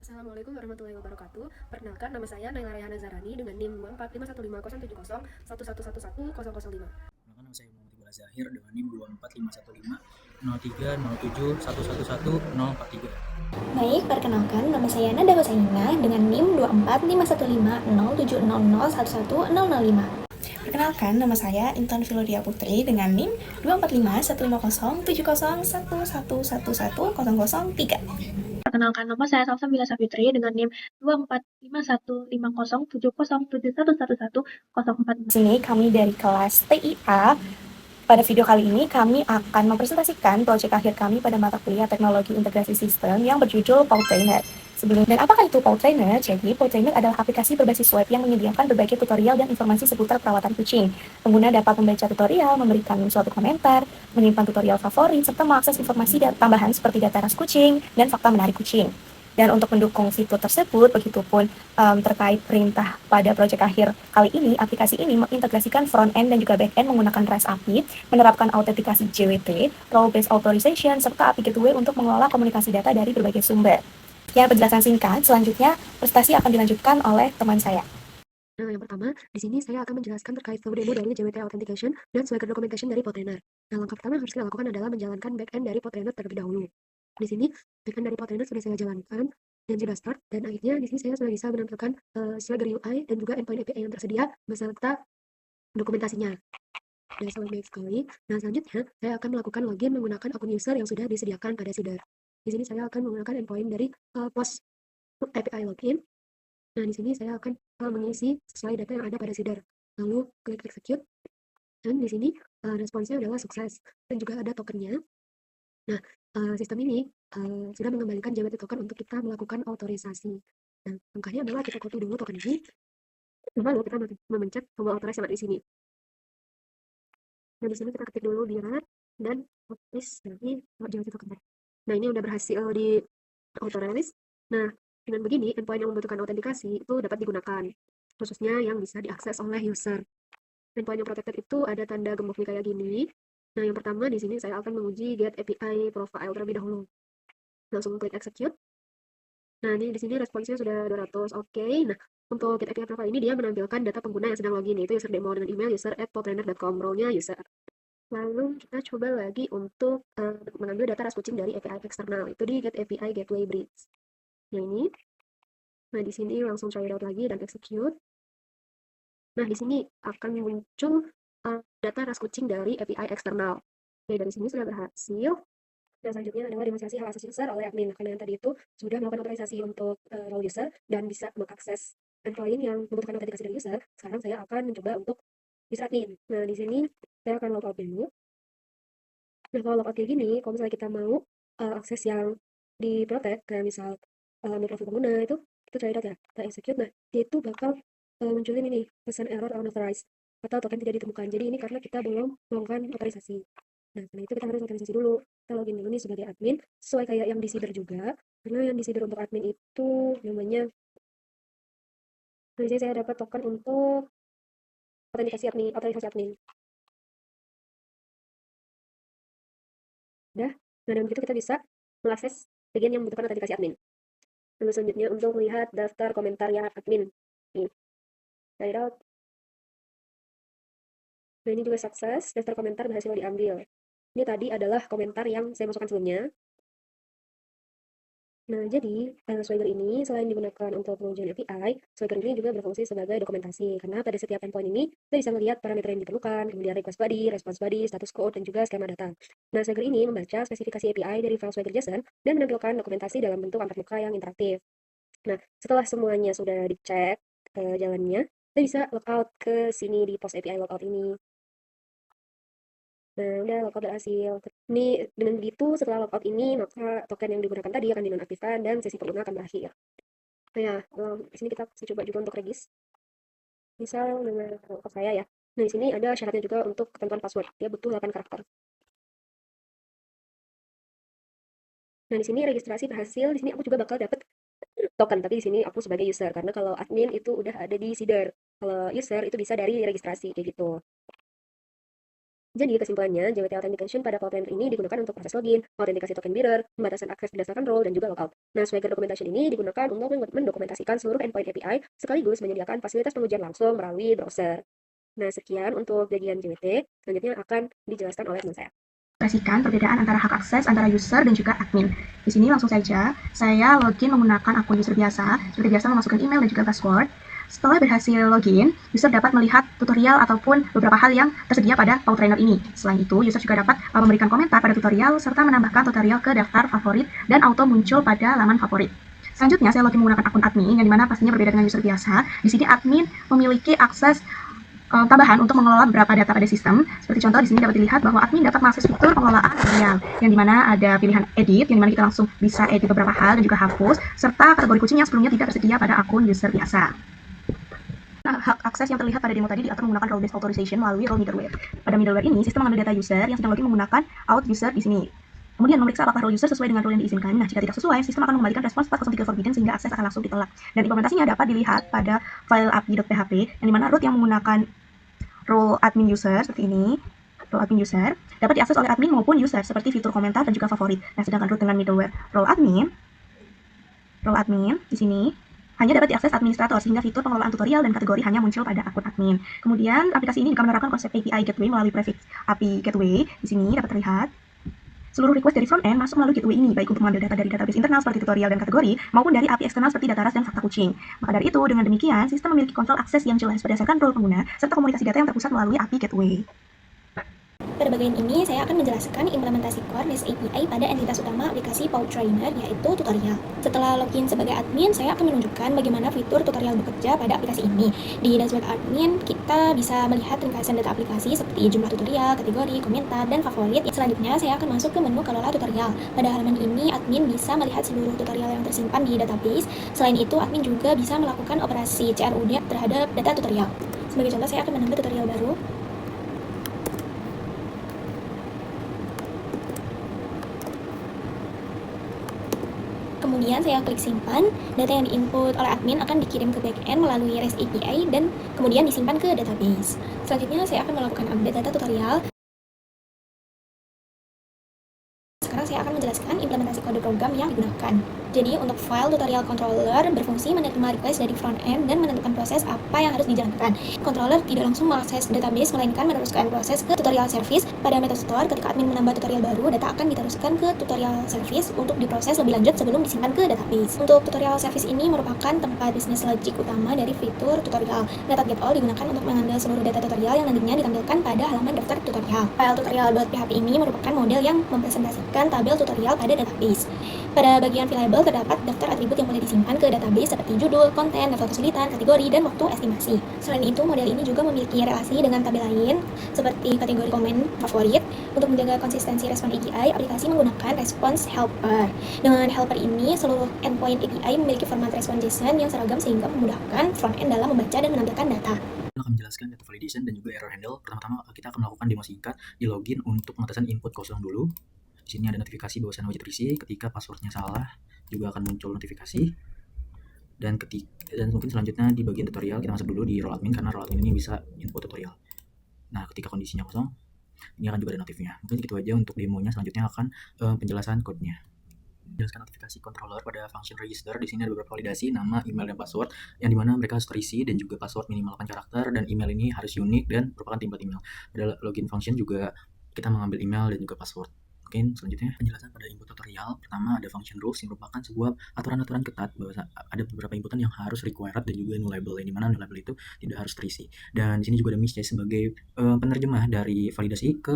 Assalamualaikum warahmatullahi wabarakatuh. Perkenalkan, nama saya Naila Rayhana Zarani dengan NIM 245150701111005. Perkenalkan, nama saya Muhammad Iqbal Zahir dengan NIM 245150307111043. Baik, perkenalkan nama saya Nada Husaina dengan NIM 245150700111005. Perkenalkan, nama saya Intan Filodia Putri dengan NIM 245150111111003. Perkenalkan, nama saya Salsa Bila Sapitri dengan NIM 24515070711111004. Di sini kami dari kelas TIA. Pada video kali ini kami akan mempresentasikan proyek akhir kami pada mata kuliah Teknologi Integrasi Sistem yang berjudul Paw Trainer. Dan apakah itu Paw Trainer? Jadi, Paw Trainer adalah aplikasi berbasis web yang menyediakan berbagai tutorial dan informasi seputar perawatan kucing. Pengguna dapat membaca tutorial, memberikan suatu komentar, menyimpan tutorial favorit, serta mengakses informasi tambahan seperti data ras kucing dan fakta menarik kucing. Dan untuk mendukung fitur tersebut, begitupun terkait perintah pada proyek akhir kali ini, aplikasi ini mengintegrasikan front-end dan juga back-end menggunakan REST API, menerapkan autentikasi JWT, role-based authorization, serta API gateway untuk mengelola komunikasi data dari berbagai sumber. Sekian penjelasan singkat, selanjutnya presentasi akan dilanjutkan oleh teman saya. Nah, yang pertama, di sini saya akan menjelaskan terkait flow demo dari JWT Authentication dan Swagger Documentation dari Podtrainer. Nah, langkah pertama yang harus kita lakukan adalah menjalankan back-end dari Podtrainer terlebih dahulu. Di sini, back-end dari Podtrainer sudah saya jalankan dan sudah start, dan akhirnya di sini saya sudah bisa menampilkan Swagger UI dan juga endpoint API yang tersedia beserta dokumentasinya. Nah, sangat baik sekali. Nah, selanjutnya saya akan melakukan login menggunakan akun user yang sudah disediakan pada Seeder. Di sini saya akan menggunakan endpoint dari post API login. Nah, di sini saya akan mengisi sesuai data yang ada pada Seeder. Lalu klik execute, dan di sini responsnya adalah sukses dan juga ada tokennya. Nah, sistem ini sudah mengembalikan JWT token untuk kita melakukan otorisasi. Nah, langkahnya adalah kita copy dulu token ini, lalu kita memencet tombol authorize yang ada di sini. Nah, di sini kita ketik dulu biar dan authorize dari JWT token. Nah, ini udah berhasil di authorize. Nah, dengan begini, endpoint yang membutuhkan autentikasi itu dapat digunakan, khususnya yang bisa diakses oleh user. Endpoint yang protected itu ada tanda gembok nih kayak gini. Nah, yang pertama di sini saya akan menguji get API profile terlebih dahulu. Langsung klik execute. Nah, ini di sini responsnya sudah 200. Oke. Nah, untuk get API profile ini dia menampilkan data pengguna yang sedang login, yaitu user demo dengan email user@pawtrainer.com, role-nya user. Lalu kita coba lagi untuk mengambil data ras kucing dari API eksternal, itu di get API gateway bridge. Nah, ini. Nah, di sini langsung try it out lagi dan execute. Nah, di sini akan muncul data ras kucing dari API eksternal. Oke, dari sini sudah berhasil. Dan selanjutnya adalah demonstrasi hak asasi user oleh admin. Karena yang tadi itu sudah melakukan otorisasi untuk role user dan bisa mengakses endpoint yang membutuhkan autentikasi dari user. Sekarang saya akan mencoba untuk user admin. Nah, di sini saya akan logout dulu. Nah, kalau logout kayak gini, kalau misalnya kita mau akses yang di protect, kayak misal profil pengguna itu try out ya, kita execute. Nah, dia itu bakal munculin ini pesan error unauthorized atau token tidak ditemukan. Jadi ini karena kita belum melakukan otorisasi. Nah, karena itu kita harus otorisasi dulu. Kita login dulu nih sebagai admin, sesuai kayak yang di Seeder juga. Karena yang di Seeder untuk admin itu namanya, di sini saya dapat token untuk otorisasi admin. Udah, nah dengan begitu kita bisa mengakses bagian yang membutuhkan otorisasi admin. Lalu selanjutnya untuk melihat daftar komentar ya admin. Nih, try it out. Nah, ini juga sukses, daftar komentar berhasil diambil. Ini tadi adalah komentar yang saya masukkan sebelumnya. Nah, jadi Swagger ini selain digunakan untuk pengujian API, Swagger ini juga berfungsi sebagai dokumentasi. Karena pada setiap endpoint ini, kita bisa melihat parameter yang diperlukan, kemudian request body, response body, status code, dan juga skema data. Nah, Swagger ini membaca spesifikasi API dari file Swagger JSON dan menampilkan dokumentasi dalam bentuk angkat muka yang interaktif. Nah, setelah semuanya sudah dicek jalannya, kita bisa logout ke sini di post API logout ini. Nah, udah logout berhasil. Ini dengan begitu setelah logout ini maka token yang digunakan tadi akan dinonaktifkan dan sesi pengguna akan berakhir. Nah ya, di sini kita coba juga untuk regis. Misal dengan logout saya ya. Nah, di sini ada syaratnya juga untuk ketentuan password. Dia butuh 8 karakter. Nah, di sini registrasi berhasil. Di sini aku juga bakal dapat token, tapi di sini aku sebagai user karena kalau admin itu udah ada di Seeder. Kalau user itu bisa dari registrasi kayak gitu. Jadi, kesimpulannya, JWT Authentication pada Vault ini digunakan untuk proses login, autentikasi token bearer, pembatasan akses berdasarkan role, dan juga logout. Nah, Swagger Documentation ini digunakan untuk mendokumentasikan seluruh endpoint API, sekaligus menyediakan fasilitas pengujian langsung melalui browser. Nah, sekian untuk bagian JWT. Selanjutnya akan dijelaskan oleh teman saya. Ekspresikan perbedaan antara hak akses antara user dan juga admin. Di sini langsung saja, saya login menggunakan akun user biasa, seperti biasa memasukkan email dan juga password. Setelah berhasil login, user dapat melihat tutorial ataupun beberapa hal yang tersedia pada Vault Trainer ini. Selain itu, user juga dapat memberikan komentar pada tutorial serta menambahkan tutorial ke daftar favorit dan auto muncul pada laman favorit. Selanjutnya, saya login menggunakan akun admin, yang dimana pastinya berbeda dengan user biasa. Di sini admin memiliki akses tambahan untuk mengelola beberapa data pada sistem. Seperti contoh di sini dapat dilihat bahwa admin dapat mengakses fitur pengelolaan tutorial, yang dimana ada pilihan edit, yang dimana kita langsung bisa edit beberapa hal dan juga hapus, serta kategori kucing yang sebelumnya tidak tersedia pada akun user biasa. Nah, hak akses yang terlihat pada demo tadi diatur menggunakan role-based authorization melalui role middleware. Pada middleware ini, sistem mengambil data user yang sedang login menggunakan out user di sini. Kemudian memeriksa apakah role user sesuai dengan role yang diizinkan. Nah, jika tidak sesuai, sistem akan mengembalikan respons 403 forbidden sehingga akses akan langsung ditolak. Dan implementasinya dapat dilihat pada file api.php, yang dimana root yang menggunakan role admin user seperti ini, role admin user dapat diakses oleh admin maupun user seperti fitur komentar dan juga favorit. Nah, sedangkan root dengan middleware role admin di sini hanya dapat diakses administrator sehingga fitur pengelolaan tutorial dan kategori hanya muncul pada akun admin. Kemudian aplikasi ini juga menerapkan konsep API gateway melalui prefix API gateway. Di sini dapat terlihat seluruh request dari front-end masuk melalui gateway ini, baik untuk mengambil data dari database internal seperti tutorial dan kategori, maupun dari API eksternal seperti data ras dan fakta kucing. Maka dari itu, dengan demikian, sistem memiliki kontrol akses yang jelas berdasarkan role pengguna, serta komunikasi data yang terpusat melalui API gateway. Pada bagian ini, saya akan menjelaskan implementasi core REST API pada entitas utama aplikasi Vault Trainer, yaitu tutorial. Setelah login sebagai admin, saya akan menunjukkan bagaimana fitur tutorial bekerja pada aplikasi ini. Di dashboard admin, kita bisa melihat ringkasan data aplikasi seperti jumlah tutorial, kategori, komentar, dan favorit. Selanjutnya, saya akan masuk ke menu kelola tutorial. Pada halaman ini, admin bisa melihat seluruh tutorial yang tersimpan di database. Selain itu, admin juga bisa melakukan operasi CRUD terhadap data tutorial. Sebagai contoh, saya akan menambah tutorial baru. Kemudian saya klik simpan, data yang diinput oleh admin akan dikirim ke backend melalui REST API dan kemudian disimpan ke database. Selanjutnya saya akan melakukan update data tutorial. Sekarang saya akan menjelaskan implementasi kode program yang digunakan. Jadi untuk file tutorial controller berfungsi menerima request dari front-end dan menentukan proses apa yang harus dijalankan. Controller tidak langsung mengakses database, melainkan meneruskan proses ke tutorial service. Pada method store, ketika admin menambah tutorial baru, data akan diteruskan ke tutorial service untuk diproses lebih lanjut sebelum disimpan ke database. Untuk tutorial service ini merupakan tempat business logic utama dari fitur tutorial. Data get all digunakan untuk mengambil seluruh data tutorial yang nantinya ditampilkan pada halaman daftar tutorial. File tutorial.php ini merupakan model yang mempresentasikan tabel tutorial pada database. Pada bagian viewable terdapat daftar atribut yang boleh disimpan ke database seperti judul, konten, level kesulitan, kategori, dan waktu estimasi. Selain itu, model ini juga memiliki relasi dengan tabel lain seperti kategori komen favorit. Untuk menjaga konsistensi respon API, aplikasi menggunakan response helper. Dengan helper ini, seluruh endpoint API memiliki format respon JSON yang seragam sehingga memudahkan front-end dalam membaca dan menampilkan data. Kita akan menjelaskan data validation dan juga error handle. Pertama-tama kita akan melakukan demo singkat di login untuk pengetasan input kosong dulu. Di sini ada notifikasi bahwasan wajib terisi. Ketika passwordnya salah, juga akan muncul notifikasi. Dan mungkin selanjutnya di bagian tutorial kita masuk dulu di role admin karena role admin ini bisa input tutorial. Nah, ketika kondisinya kosong, ini akan juga ada notifnya. Mungkin gitu aja untuk demonya. Selanjutnya akan penjelasan code-nya. Jelaskan notifikasi controller pada function register. Di sini ada beberapa validasi nama, email, dan password yang dimana mereka harus terisi dan juga password minimal 8 karakter dan email ini harus unik dan merupakan template email. Pada login function juga kita mengambil email dan juga password. Mungkin selanjutnya penjelasan pada input tutorial. Pertama ada function rules yang merupakan sebuah aturan-aturan ketat bahwa ada beberapa inputan yang harus required dan juga nullable, yang dimana nullable itu tidak harus terisi. Dan di sini juga ada Miss sebagai penerjemah dari validasi ke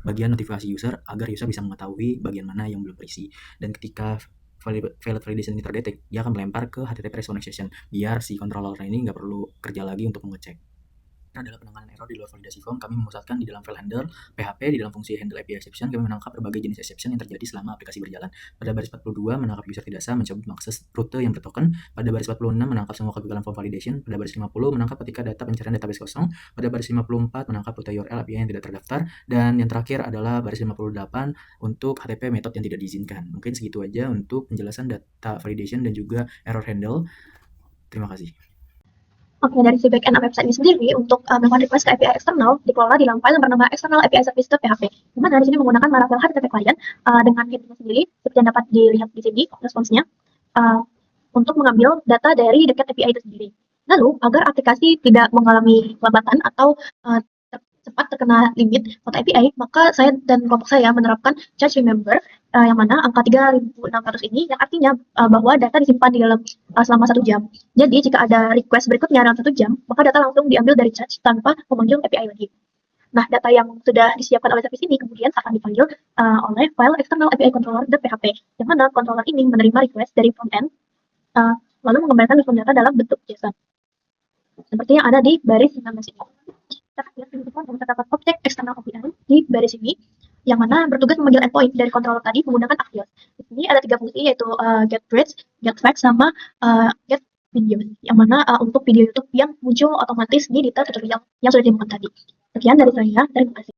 bagian notifikasi user agar user bisa mengetahui bagian mana yang belum terisi. Dan ketika valid validation ini terdetek, dia akan melempar ke HTTP response exception biar si controller ini nggak perlu kerja lagi untuk mengecek. Adalah penanganan error di luar validasi form. Kami memusatkan di dalam file handle PHP, di dalam fungsi handle API exception, kami menangkap berbagai jenis exception yang terjadi selama aplikasi berjalan. Pada baris 42 menangkap user tidak sah mencoba mengakses rute yang bertoken. Pada baris 46 menangkap semua kegagalan form validation. Pada baris 50 menangkap ketika data pencarian database kosong. Pada baris 54 menangkap rute URL API yang tidak terdaftar. Dan yang terakhir adalah baris 58 untuk HTTP metode yang tidak diizinkan. Mungkin segitu aja untuk penjelasan data validation dan juga error handle. Terima kasih. Oke, dari si backend website ini sendiri untuk melakukan request ke API eksternal dikelola di dalam file yang bernama external API service.php. Di mana di sini menggunakan Laravel HTTP client dengan headnya sendiri seperti yang dapat dilihat di sini responsnya untuk mengambil data dari dekat API itu sendiri. Lalu agar aplikasi tidak mengalami kelambatan atau cepat terkena limit kota API, maka saya dan kelompok saya menerapkan charge remember yang mana angka 3600 ini yang artinya bahwa data disimpan di dalam selama 1 jam. Jadi jika ada request berikutnya dalam 1 jam, maka data langsung diambil dari charge tanpa memanggil API lagi. Nah, data yang sudah disiapkan oleh service ini kemudian akan dipanggil oleh file external API controller.php, yang mana controller ini menerima request dari frontend lalu mengembalikan respon data dalam bentuk JSON. Seperti yang ada di baris 19 ini. Kita lihat penunjukan untuk terdapat objek eksternal API di baris ini, yang mana bertugas memanggil endpoint dari controller tadi menggunakan Axios. Di sini ada 3 fungsi yaitu get threads, get facts, sama get video. Yang mana untuk video YouTube yang muncul otomatis di detail tutorial yang sudah dimuat tadi. Sekian dari saya, terima kasih.